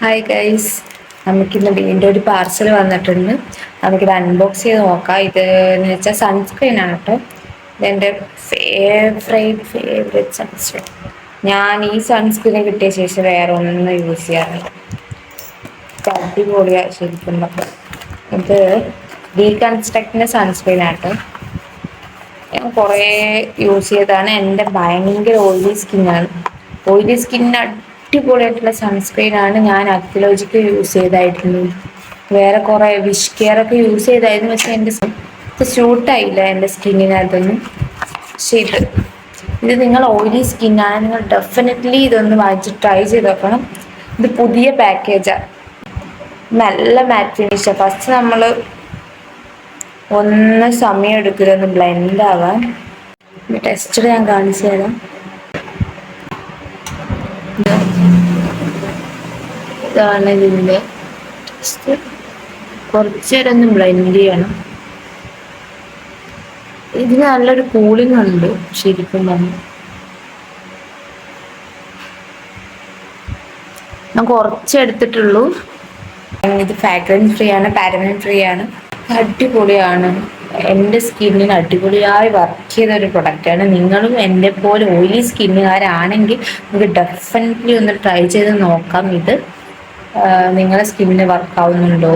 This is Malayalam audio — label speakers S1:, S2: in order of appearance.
S1: ഹായ് ഗൈസ്, നമുക്കിന്ന് വീണ്ടും ഒരു പാർസൽ വന്നിട്ടുണ്ട്. നമുക്കിത് അൺബോക്സ് ചെയ്ത് നോക്കാം. ഇത് എന്ന് വെച്ചാൽ സൺസ്ക്രീൻ ആണ് കേട്ടോ. ഇതെൻ്റെ ഫേവറേറ്റ് സൺസ്ക്രീൻ. ഞാൻ ഈ സൺസ്ക്രീൻ കിട്ടിയ ശേഷം വേറെ ഒന്നും യൂസ് ചെയ്യാറില്ല. ഇത് അടിപൊളിയാണ് ശരിക്കും. ഇത് ഡീകൺസ്ട്രക്റ്റിൻ്റെ സൺസ്ക്രീൻ ആട്ടോ. ഞാൻ കുറേ യൂസ് ചെയ്താണ്. എൻ്റെ ഭയങ്കര ഓയിലി സ്കിന്നാണ്. ഓയിലി സ്കിന്നിന് അടിപൊളിയായിട്ടുള്ള സൺസ്ക്രീൻ ആണ്. ഞാൻ അക്ലോജിക്ക് യൂസ് ചെയ്തായിരുന്നു, വേറെ കുറേ വിഷ് കെയർ ഒക്കെ യൂസ് ചെയ്തായിരുന്നു. പക്ഷെ എൻ്റെ ഇത് ഷൂട്ടായില്ല എൻ്റെ സ്കിന്നിനകത്തൊന്നും. പക്ഷെ ഇത് നിങ്ങൾ ഓയിലി സ്കിന്നാണ്, നിങ്ങൾ ഡെഫിനറ്റ്ലി ഇതൊന്ന് വാങ്ങിച്ച് ട്രൈ ചെയ്ത് നോക്കണം. ഇത് പുതിയ പാക്കേജാണ്, നല്ല മാറ്റ് ഫിനിഷാണ്. ഫസ്റ്റ് നമ്മൾ ഒന്ന് സമയം എടുക്കരുതൊന്ന് ബ്ലെൻഡ് ആവാൻ. ടെസ്റ്റ് ഞാൻ കാണിച്ചു തരാം. ഇതാണ് ഇതിൻ്റെ ടെസ്റ്റ്. കുറച്ച് നേരം ഒന്ന് ബ്ലെൻഡ് ചെയ്യണം. ഇതിന് നല്ലൊരു കൂളിംഗ് ഉണ്ട് ശരിക്കും പറഞ്ഞു. ഞാൻ കുറച്ച് എടുത്തിട്ടുള്ളൂ. ഇത് ഫ്രാഗ്രൻസ് ഫ്രീ ആണ്, പാരബൻ ഫ്രീ ആണ്. അടിപൊളിയാണ്. എൻ്റെ സ്കിന്നിന് അടിപൊളിയായി വർക്ക് ചെയ്ത ഒരു പ്രൊഡക്റ്റാണ്. നിങ്ങളും എൻ്റെ പോലെ ഓയിലി സ്കിന്നുകാരാണെങ്കിൽ നിങ്ങൾക്ക് ഡെഫിനറ്റ്ലി ഒന്ന് ട്രൈ ചെയ്ത് നോക്കാം. ഇത് നിങ്ങളുടെ സ്കിന്നിന് വർക്ക് ആവുന്നുണ്ടോ.